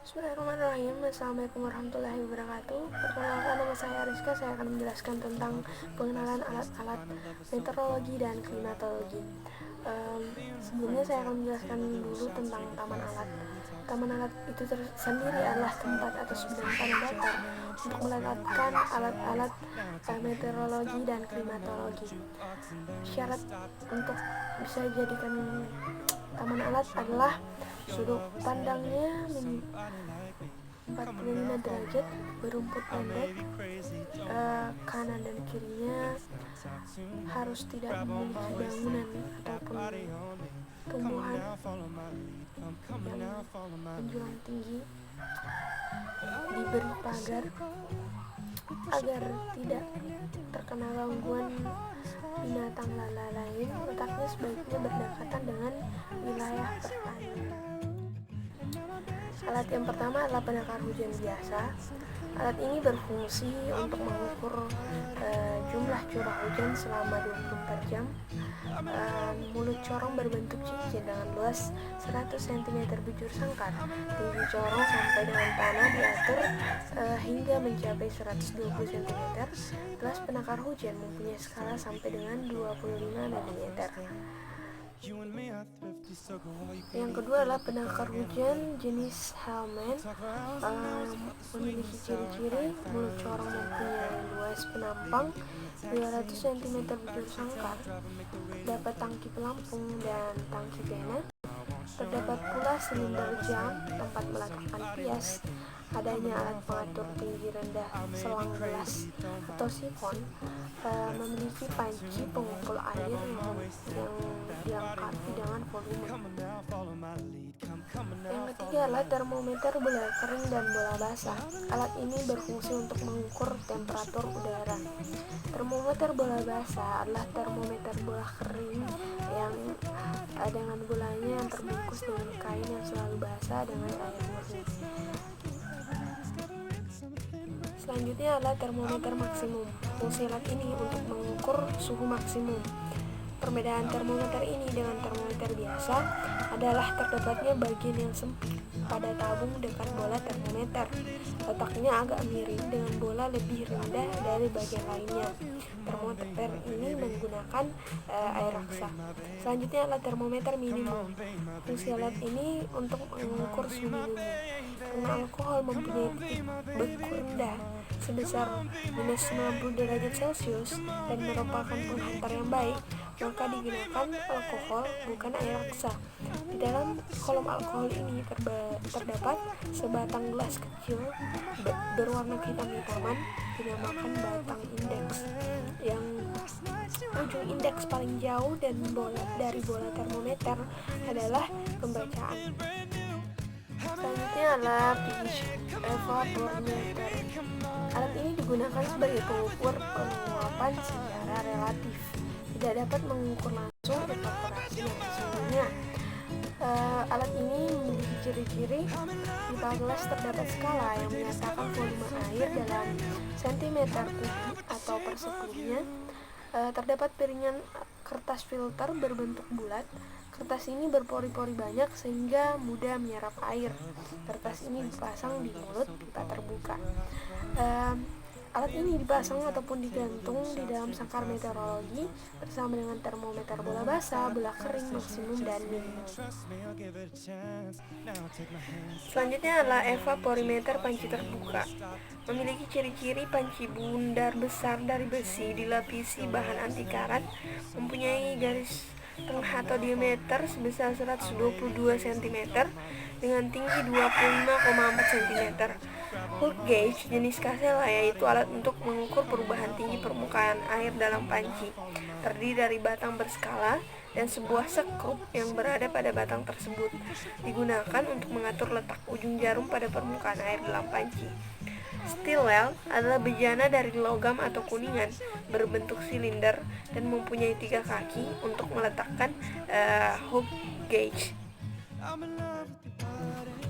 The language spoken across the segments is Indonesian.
Bismillahirrahmanirrahim. Assalamualaikum warahmatullahi wabarakatuh. Perkenalkan, nama saya Rizka. Saya akan menjelaskan tentang pengenalan alat-alat meteorologi dan klimatologi. Sebelumnya saya akan menjelaskan dulu tentang taman alat. Taman alat itu sendiri adalah tempat atau sebuah tanah datar untuk meletakkan alat-alat meteorologi dan klimatologi. Syarat untuk bisa dijadikan taman alat adalah sudut pandangnya 45 derajat, berumput pendek, kanan dan kirinya harus tidak memiliki bangunan ataupun tumbuhan yang menjulang tinggi, diberi pagar agar tidak terkena gangguan binatang lain. Letaknya sebaiknya berdekatan dengan wilayah pertanian. Alat yang pertama adalah penakar hujan biasa. Alat ini berfungsi untuk mengukur jumlah curah hujan selama 24 jam. Mulut corong berbentuk cincin dengan luas 100 cm bujur sangkar. Tinggi corong sampai dengan tanah diatur hingga mencapai 120 cm. Gelas penakar hujan mempunyai skala sampai dengan 25 mm. Yang kedua adalah penakar hujan jenis Hellman. Memiliki ciri-ciri mulut corong mempunyai luas penampang 200 cm bujur sangkar, terdapat tangki pelampung dan tangki pena. Terdapat pula silinder jam tempat meletakkan pias. Adanya alat pengatur tinggi rendah selang gelas atau sifon. Memiliki panci pengumpul air yang dilengkapi dengan volume. Yang ketiga adalah termometer bola kering dan bola basah. Alat ini berfungsi untuk mengukur temperatur udara. Termometer bola basah adalah termometer bola kering yang dengan bolanya yang terbungkus dengan kain yang selalu basah dengan air murni. Selanjutnya adalah termometer maksimum. Fungsi alat ini untuk mengukur suhu maksimum. Perbedaan termometer ini dengan termometer biasa adalah terdapatnya bagian yang sempit pada tabung dekat bola termometer. Letaknya agak miring dengan bola lebih rendah dari bagian lainnya. Termometer ini menggunakan air raksa. Selanjutnya adalah termometer minimum. Fungsi alat ini untuk mengukur suhu minimum. Karena alkohol mempunyai titik beku rendah sebesar minus 90 derajat Celcius dan merupakan penghantar yang baik, maka digunakan alkohol bukan air raksa. Di dalam kolom alkohol ini terdapat sebatang gelas kecil berwarna hitam-hitaman dinamakan batang indeks, yang ujung indeks paling jauh dan dari bola termometer adalah pembacaan. Selanjutnya adalah pitch evapometer. Alat ini digunakan sebagai pengukur penguapan secara relatif. Tidak dapat mengukur langsung evaporasi yang sesungguhnya. Alat ini memiliki ciri-ciri. Di bawah gelas terdapat skala yang menyatakan volume air dalam sentimeter kubik atau persepuluhnya. Terdapat piringan kertas filter berbentuk bulat. Kertas ini berpori-pori banyak sehingga mudah menyerap air. Kertas ini dipasang di mulut pipa terbuka. Alat ini dipasang ataupun digantung di dalam sangkar meteorologi bersama dengan termometer bola basah, bola kering, maksimum, dan minimum. Selanjutnya adalah evaporimeter panci terbuka. Memiliki ciri-ciri panci bundar besar dari besi dilapisi bahan anti karat, mempunyai garis tengah atau diameter sebesar 122 cm dengan tinggi 25,4 cm. Hook gauge jenis Casella yaitu alat untuk mengukur perubahan tinggi permukaan air dalam panci. Terdiri dari batang berskala dan sebuah sekrup yang berada pada batang tersebut. Digunakan untuk mengatur letak ujung jarum pada permukaan air dalam panci. Steel well adalah bejana dari logam atau kuningan, berbentuk silinder dan mempunyai 3 kaki untuk meletakkan hook gauge.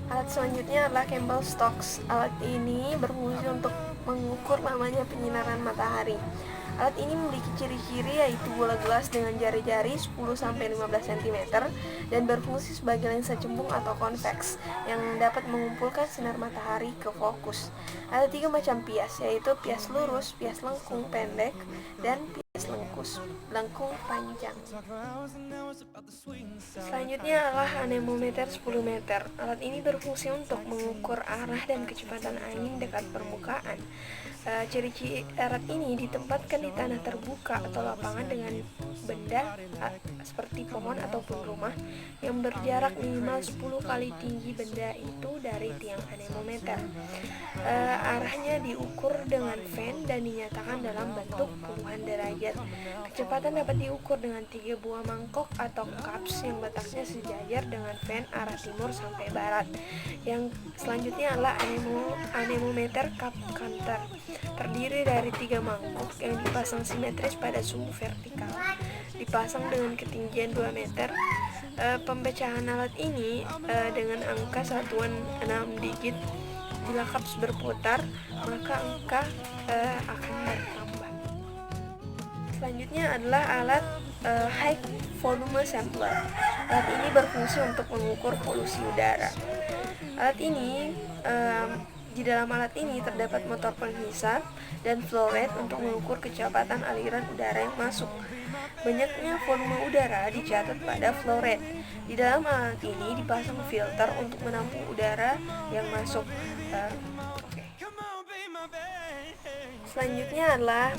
Alat selanjutnya adalah Campbell Stokes. Alat ini berfungsi untuk mengukur lamanya penyinaran matahari. Alat ini memiliki ciri-ciri yaitu bola gelas dengan jari-jari 10-15 cm dan berfungsi sebagai lensa cembung atau konveks yang dapat mengumpulkan sinar matahari ke fokus. Ada 3 macam pias, yaitu pias lurus, pias lengkung pendek, dan pias lengkung panjang. Selanjutnya adalah anemometer 10 meter. Alat ini berfungsi untuk mengukur arah dan kecepatan angin dekat permukaan. Ciri-ciri alat ini ditempatkan di tanah terbuka atau lapangan dengan benda seperti pohon ataupun rumah yang berjarak minimal 10 kali tinggi benda itu dari tiang anemometer. Arahnya diukur dengan fan dan dinyatakan dalam bentuk puluhan derajat. Kecepatan dapat diukur dengan 3 buah mangkok atau cups yang letaknya sejajar dengan fan arah timur sampai barat. Yang selanjutnya adalah anemometer cup counter. Terdiri dari 3 mangkok yang dipasang simetris pada sumbu vertikal, dipasang dengan ketinggian 2 meter. Pempecahan alat ini dengan angka satuan 6 digit. Bila cups berputar, maka angka akan bertambah. Selanjutnya adalah alat high volume sampler. Alat ini berfungsi untuk mengukur polusi udara. Di dalam alat ini terdapat motor penghisap dan flow rate untuk mengukur kecepatan aliran udara yang masuk. Banyaknya volume udara dicatat pada flow rate. Di dalam alat ini dipasang filter untuk menampung udara yang masuk. Selanjutnya adalah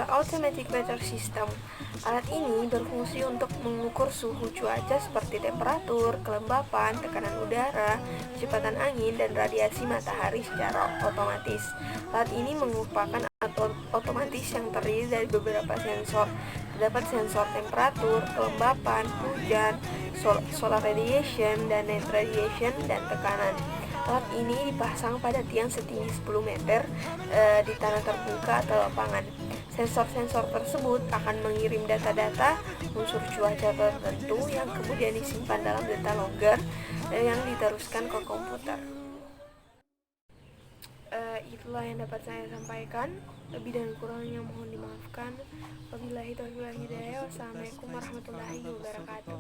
automatic weather system. Alat ini berfungsi untuk mengukur suhu cuaca seperti temperatur, kelembapan, tekanan udara, kecepatan angin, dan radiasi matahari secara otomatis. Alat ini merupakan otomatis yang terdiri dari beberapa sensor. Terdapat sensor temperatur, kelembapan, hujan, solar radiation, dan night radiation, dan tekanan. Alat ini dipasang pada tiang setinggi 10 meter di tanah terbuka atau lapangan. Sensor-sensor tersebut akan mengirim data-data unsur cuaca tertentu yang kemudian disimpan dalam data logger yang diteruskan ke komputer. Itulah yang dapat saya sampaikan. Lebih dan kurangnya mohon dimaafkan. Wabillahi taufiq wal hidayah. Wassalamualaikum warahmatullahi wabarakatuh.